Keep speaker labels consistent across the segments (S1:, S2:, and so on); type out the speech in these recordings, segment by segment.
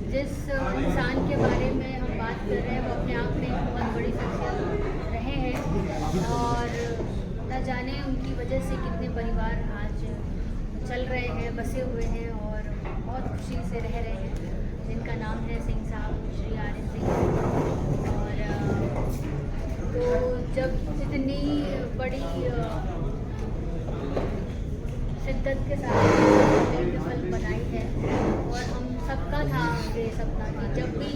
S1: जिस इंसान के बारे में हम बात कर रहे हैं वो अपने आप में एक बहुत बड़ी शख्सियत रहे हैं और न जाने उनकी वजह से कितने परिवार आज चल रहे हैं, बसे हुए हैं और बहुत खुशी से रह रहे हैं, जिनका नाम है सिंह साहब, श्री आर्यन सिंह। और तो जब इतनी बड़ी शिद्दत के साथ फिल्म बनाई है और हम सबका था ये सपना कि जब भी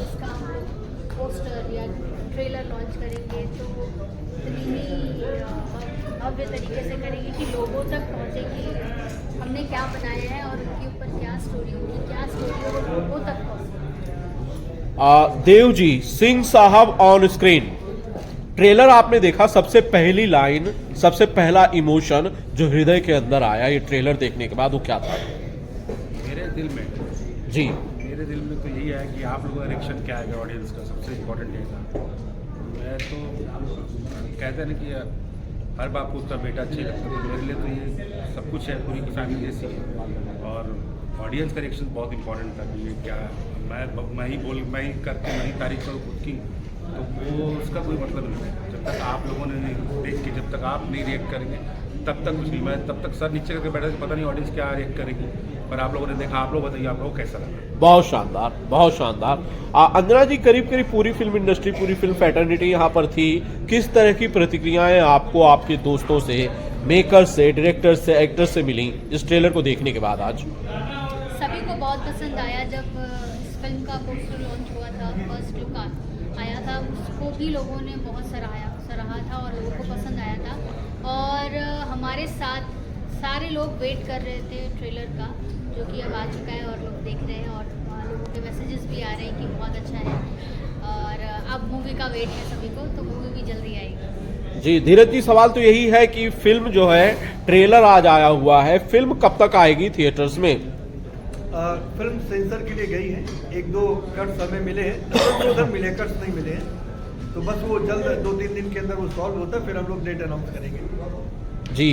S1: इसका हम लोग पोस्टर या ट्रेलर लॉन्च करेंगे तो इतनी ही भव्य तरीके से करेंगे कि लोगों तक पहुँचे कि हमने क्या बनाया है और उनके ऊपर क्या स्टोरी होगी, क्या स्टोरी हो लोगों तक पहुँचे।
S2: देव जी, सिंह साहब ऑन स्क्रीन ट्रेलर आपने देखा, सबसे पहली लाइन, सबसे पहला इमोशन जो हृदय के अंदर आया ये ट्रेलर देखने के बाद वो क्या था?
S3: मेरे दिल में
S2: जी,
S3: मेरे दिल में तो यही है कि आप लोगों का रिएक्शन क्या है ऑडियंस का, सबसे इम्पोर्टेंट ये था। मैं तो कहते हैं ना कि हर बाप को उसका बेटा अच्छी लगता है, तो मेरे लिए तो ये सब कुछ है, पूरी की फैमिली जैसी है। और ऑडियंस का रिएक्शन बहुत इंपॉर्टेंट था कि ये क्या मैं ही करके मैं ही तारीफ करूँ खुद की, तो वो उसका कोई मतलब नहीं है। जब तक आप लोगों ने नहीं देख के, जब तक आप नहीं रिएक्ट करेंगे तब तक कुछ नहीं। मैं तब तक सर नीचे करके बैठा, पता नहीं ऑडियंस क्या रिएक्ट करेगी, पर आप लोगों ने देखा। आप लोग बताइए, आप लोगों को कैसा लगा?
S2: बहुत शानदार, बहुत शानदार। अंजना जी, करीब करीब पूरी फिल्म इंडस्ट्री, पूरी फिल्म फैटर्निटी यहाँ पर थी। किस तरह की प्रतिक्रियाएं आपको आपके दोस्तों से, मेकर्स से, डायरेक्टर्स से, एक्टर्स से मिली इस ट्रेलर को देखने के बाद? आज
S1: सभी को बहुत पसंद आया। जब इस फिल्म का पोस्टर लॉन्च हुआ था, फर्स्ट लुक आया था, उसको भी लोगों ने बहुत सराहा था और लोगों को पसंद आया था। और हमारे साथ सारे लोग वेट कर रहे थे ट्रेलर का, जो कि अब आ चुका है और लोग देख रहे हैं और लोगों के मैसेजेस भी आ रहे हैं कि बहुत अच्छा है और अब मूवी का वेट है सभी को, तो मूवी भी जल्दी आएगी।
S2: जी धीरज जी, सवाल तो यही है कि फिल्म जो है, ट्रेलर आज आया हुआ है, फिल्म कब तक आएगी थिएटर्स में?
S4: फिल्म सेंसर के लिए गई है, 1-2 कट्स हमें मिले हैं, उधर मिले, कट्स नहीं मिले हैं, तो बस वो जल्द 2-3 दिन के अंदर वो सॉल्व होता है, फिर हम लोग डेट अनाउंस करेंगे।
S2: जी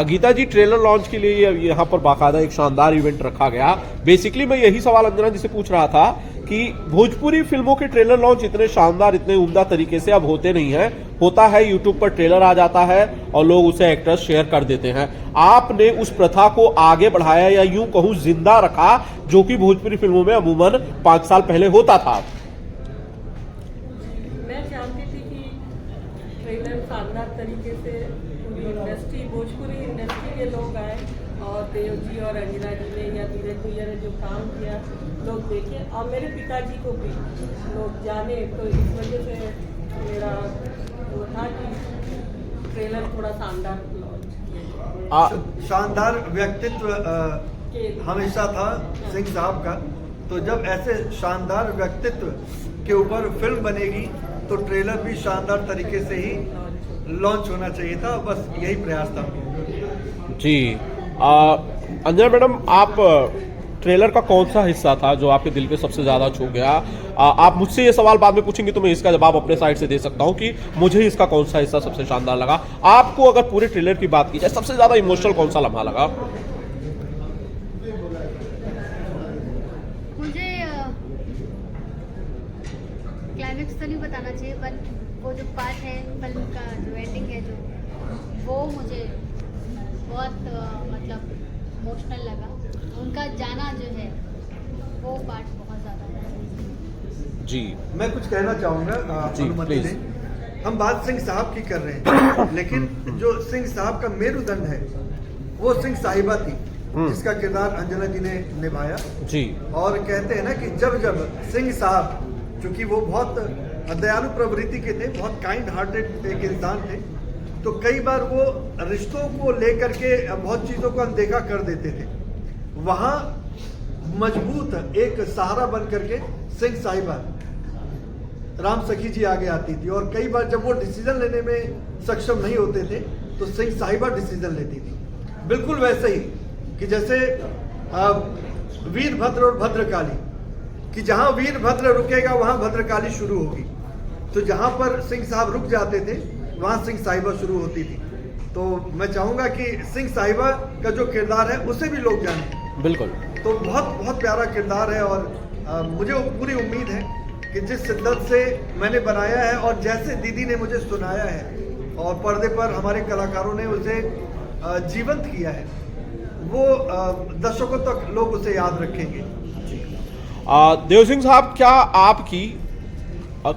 S2: गीता जी, ट्रेलर लॉन्च के लिए यहाँ पर बाकायदा एक शानदार इवेंट रखा गया। बेसिकली मैं यही सवाल अंजना जी से पूछ रहा था कि भोजपुरी फिल्मों के ट्रेलर लॉन्च इतने शानदार, इतने उम्दा तरीके से अब होते नहीं हैं। होता है यूट्यूब पर ट्रेलर आ जाता है और लोग उसे एक्टर्स शेयर कर देते हैं। आपने उस प्रथा को आगे बढ़ाया या यूं कहूं जिंदा रखा, जो कि भोजपुरी फिल्मों में अमूमन 5 साल पहले होता था।
S5: मैं चाहती थी कि ट्रेलर शानदार तरीके से पूरी इंडस्ट्री, भोजपुरी इंडस्ट्री के लोग आए और देव जी और अंजना जी ने या धीरज भैया ने जो काम किया लोग देखें और मेरे पिताजी को भी लोग जाने। तो इस वजह से मेरा वो था कि ट्रेलर थोड़ा शानदार लॉन्च।
S4: शानदार व्यक्तित्व हमेशा था सिंह साहब का, तो जब ऐसे शानदार व्यक्तित्व के ऊपर फिल्म बनेगी तो ट्रेलर भी शानदार तरीके से ही लॉन्च होना चाहिए था, बस यही प्रयास था।
S2: जी अंजना मैडम, आप ट्रेलर का कौन सा हिस्सा था जो आपके दिल पे सबसे ज्यादा छू गया? आप मुझसे ये सवाल बाद में पूछेंगे तो मैं इसका जवाब अपने साइड से दे सकता हूँ कि मुझे इसका कौन सा हिस्सा सबसे शानदार लगा। आपको अगर पूरे ट्रेलर की बात की जाए, सबसे ज्यादा इमोशनल कौन सा लम्हा लगा?
S1: मुझे क्लाइमेक्स तो नहीं बताना चाहिए, पर वो जो पार्ट है फिल्म का, जो एंडिंग है, जो वो मुझे बहुत मतलब इमोशनल लगा। उनका जाना जो है वो पार्ट बहुत ज़्यादा।
S2: जी
S4: मैं कुछ कहना चाहूँगा, अनुमति दें। हम बात सिंह साहब की कर रहे हैं, लेकिन जो सिंह साहब का मेरुदंड है वो सिंह साहिबा थी, जिसका किरदार अंजना जी ने निभाया।
S2: जी, और
S4: कहते हैं ना कि जब जब सिंह साहब, चूंकि वो बहुत दयालु प्रवृत्ति के थे, बहुत काइंड हार्टेड एक इंसान थे, तो कई बार वो रिश्तों को लेकर के बहुत चीज़ों को अनदेखा कर देते थे। वहाँ मजबूत एक सहारा बन करके सिंह साहिबा राम सखी जी आगे आती थी, और कई बार जब वो डिसीजन लेने में सक्षम नहीं होते थे तो सिंह साहिबा डिसीजन लेती थी। बिल्कुल वैसे ही कि जैसे वीरभद्र और भद्रकाली, कि जहां वीरभद्र रुकेगा वहां भद्रकाली शुरू होगी। तो जहां पर सिंह साहब रुक जाते थे वहां सिंह साहिबा शुरू होती थी। तो मैं चाहूंगा कि सिंह साहिबा का जो किरदार है उसे भी लोग जाने।
S2: बिल्कुल।
S4: तो बहुत बहुत प्यारा किरदार है और मुझे पूरी उम्मीद है कि जिस शिद्दत से मैंने बनाया है और जैसे दीदी ने मुझे सुनाया है और पर्दे पर हमारे कलाकारों ने उसे जीवंत किया है, वो दर्शकों तक लोग उसे याद रखेंगे।
S2: देव सिंह साहब, क्या आपकी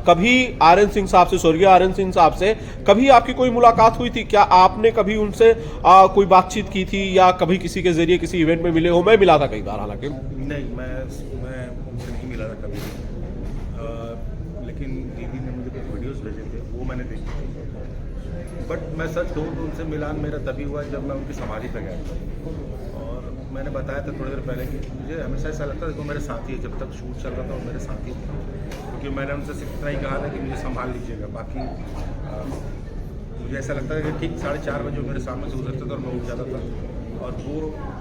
S2: कभी आर.एन. सिंह साहब से, स्वर्गीय आर.एन. सिंह साहब से कभी आपकी कोई मुलाकात हुई थी? क्या आपने कभी उनसे कोई बातचीत की थी या कभी किसी के जरिए किसी इवेंट में मिले हो? मैं मिला था कई बार, हालांकि
S3: नहीं, मैं उनसे नहीं मिला था कभी, लेकिन दीदी ने मुझे कुछ वीडियोस भेजे थे, वो मैंने देखे थे। बट मैं सच कहूँ तो उनसे मिलान मेरा तभी हुआ जब मैं उनकी समाधि पर गया था। और मैंने बताया था थोड़ी देर पहले कि मुझे हमेशा ऐसा लगता था कि वो मेरे साथी है। जब तक शूट चल रहा था वो मेरे साथी थे, क्योंकि मैंने उनसे सिर्फ इतना ही कहा था कि मुझे संभाल लीजिएगा। बाकी मुझे ऐसा लगता था कि ठीक 4:30 बजे मेरे सामने से गुजरते थे और मैं उठ जाता था, और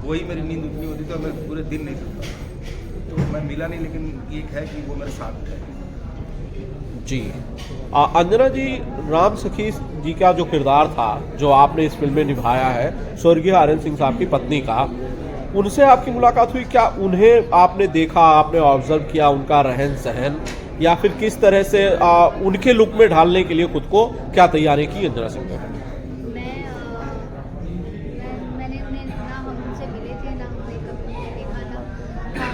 S3: वही मेरी नींद उतनी होती थी और मैं पूरे दिन नहीं सोता। तो मैं मिला नहीं, लेकिन एक है कि वो मेरे साथ है।
S2: जी। अंजना जी, राम सखी जी का जो किरदार था जो आपने इस फिल्म में निभाया है, स्वर्गीय आर.एन. सिंह साहब की पत्नी का, उनसे आपकी मुलाकात हुई? क्या उन्हें आपने देखा, आपने ऑब्जर्व किया उनका रहन सहन, या फिर किस तरह से उनके लुक में ढालने के लिए खुद को क्या तैयारी की अंजना सिंह ने?
S1: मैंने उन्हें ना हम उनसे मिले थे, ना हमने कभी उन्हें देखा था।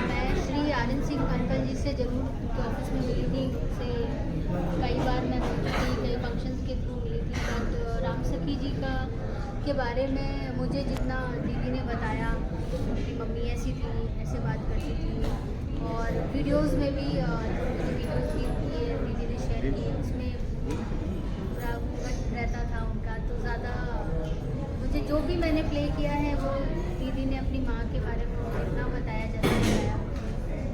S1: मैं श्री आर.एन. सिंह अंकल जी से जरूर उनके ऑफिस में मिली थी, उनसे कई बार मैं मिली थी, कई फंक्शंस के थ्रू मिली थी। बट राम सखी जी के बारे में मुझे जितना दीदी ने बताया, उनकी मम्मी ऐसी थी, ऐसे बात करती थी, और वीडियोस में भी वीडियोस भी दीदी ने शेयर किए, उसमें पूरा घूंघट रहता था उनका। तो ज़्यादा मुझे जो भी मैंने प्ले किया है वो दीदी ने अपनी माँ के बारे में जितना बताया, जैसा बताया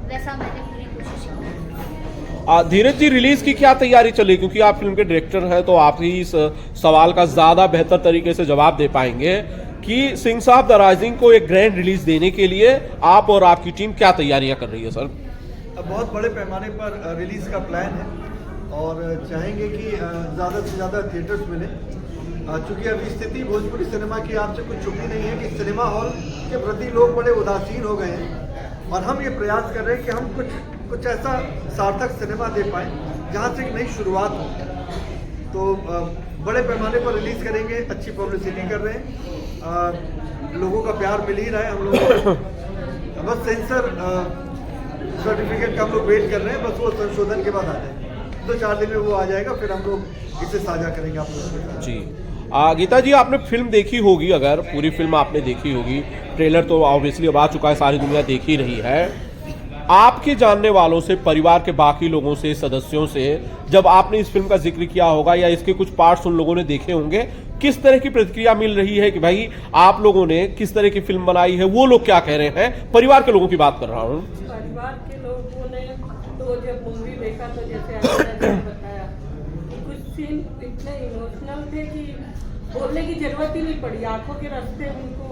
S1: वैसा मैंने पूरी कोशिश की।
S2: धीरज जी, रिलीज की क्या तैयारी चली? क्योंकि आप फिल्म के डायरेक्टर हैं तो आप ही इस सवाल का ज्यादा बेहतर तरीके से जवाब दे पाएंगे कि सिंह साहब द राइजिंग को एक ग्रैंड रिलीज देने के लिए आप और आपकी टीम क्या तैयारियां कर रही है? सर,
S4: बहुत बड़े पैमाने पर रिलीज का प्लान है और चाहेंगे कि ज़्यादा से ज़्यादा थिएटर्स मिले। चूँकि अब स्थिति भोजपुरी सिनेमा की आपसे कुछ छुपी नहीं है कि सिनेमा हॉल के प्रति लोग बड़े उदासीन हो गए हैं, और हम ये प्रयास कर रहे हैं कि हम कुछ ऐसा सार्थक सिनेमा दे पाएँ जहाँ से एक नई शुरुआत हो। तो बड़े पैमाने पर रिलीज़ करेंगे, अच्छी पब्लिसिटी कर रहे हैं, लोगों का प्यार मिल ही रहा है हम लोगों को। बस सेंसर सर्टिफिकेट का हम लोग वेट कर रहे हैं, बस वो संशोधन के बाद आ जाएगा। 2-4 दिन में वो आ जाएगा, फिर हम लोग इसे साझा करेंगे आप लोगों के साथ।
S2: जी। गीता जी, आपने फिल्म देखी होगी, अगर पूरी फिल्म आपने देखी होगी, ट्रेलर तो ऑब्वियसली अब आ चुका है, सारी दुनिया देख ही रही है। आपके जानने वालों से, परिवार के बाकी लोगों से, सदस्यों से, जब आपने इस फिल्म का जिक्र किया होगा या इसके कुछ पार्ट्स उन लोगों ने देखे होंगे, किस तरह की प्रतिक्रिया मिल रही है कि भाई आप लोगों ने किस तरह की फिल्म बनाई है? वो लोग क्या कह रहे हैं? परिवार के लोगों की बात कर रहा हूँ।
S5: परिवार के लोगों ने तो जब मूवी देखा तो जैसे आपने बताया, कुछ सीन इतने इमोशनल थे कि बोलने की जरूरत ही नहीं पड़ी, आंखों के रास्ते उनको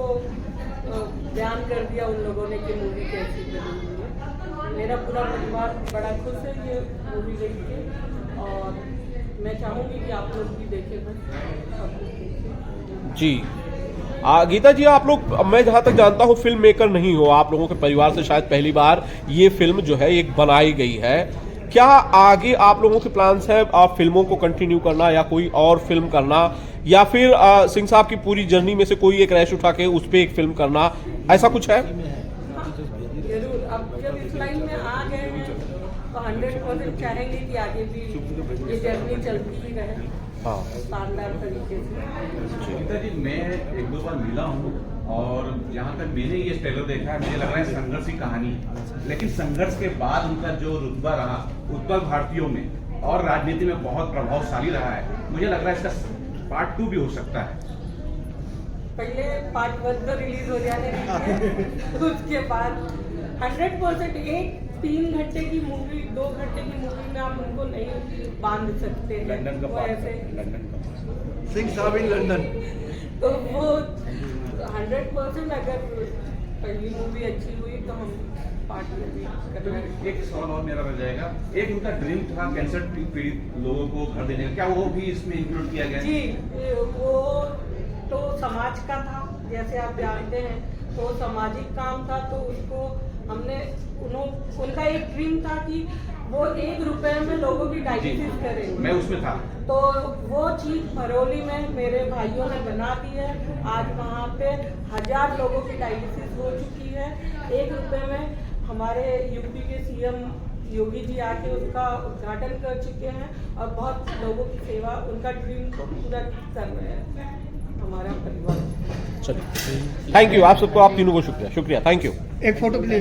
S5: बयान कर दिया उन लोगों ने कि मूवी कैसी बनी हुई है। मेरा पूरा परिवार बड़ा खुश है ये मूवी देख के, और मैं चाहूँगी कि आप लोग भी देखें। बस
S2: जी। गीता जी, आप लोग, मैं जहाँ तक जानता हूँ, फिल्म मेकर नहीं हो, आप लोगों के परिवार से शायद पहली बार ये फिल्म जो है एक बनाई गई है। क्या आगे आप लोगों के प्लान्स है आप फिल्मों को कंटिन्यू करना या कोई और फिल्म करना, या फिर सिंह साहब की पूरी जर्नी में से कोई एक रैश उठा के उस पर एक फिल्म करना, ऐसा कुछ है?
S5: जरूर, अब जब इस लाइन में आ गए हैं तो 100% चाहेंगे कि आगे भी ये जर्नी चलती ही रहे शानदार तरीके से।
S6: गीता जी, मैं 1-2 बार मिला हूँ और जहाँ तक मैंने ये ट्रेलर देखा है, मुझे लग रहा है संघर्ष की कहानी है, लेकिन संघर्ष के बाद उनका जो रुतबा रहा उत्तर भारतीयों में और राजनीति में बहुत प्रभावशाली रहा है। मुझे लग रहा है इसका पार्ट 2 भी हो सकता है।
S5: पहले पार्ट 1 तो रिलीज हो जाने दीजिए, उसके बाद 100% एक 3 घंटे की मूवी, 2 घंटे की मूवी में आप उनको नहीं बांध सकते हैं।
S3: लंदन का
S5: वो ऐसे
S3: लंदन का
S4: सिंह साहब इन लंदन
S5: तो वो 100% अगर पहली मूवी अच्छी हुई तो हम पार्टी
S6: तो एक सवाल और मेरा रह जाएगा, एक उनका ड्रीम था कैंसर पीड़ित लोगों को घर देने का, क्या वो भी इसमें इंक्लूड किया गया?
S5: जी, वो तो समाज का था, जैसे आप जानते हैं, तो सामाजिक काम था, तो उसको हमने उनका एक ड्रीम था कि वो 1 रुपए में लोगों की डायलिसिस करेंगे।
S6: मैं उसमें था।
S5: तो वो चीज़ भरौली में मेरे भाइयों ने बना दी है। आज वहाँ पे 1000 लोगों की डायलिसिस हो चुकी है 1 रुपए में। हमारे यूपी के सीएम योगी जी आके उसका उद्घाटन कर चुके हैं और बहुत लोगों की सेवा, उनका ड्रीम को पूरा कर रहे हैं हमारा परिवार।
S2: चलिए, थैंक यू। आप सबको, आप तीनों को शुक्रिया, थैंक यू।
S4: एक फोटो के लिए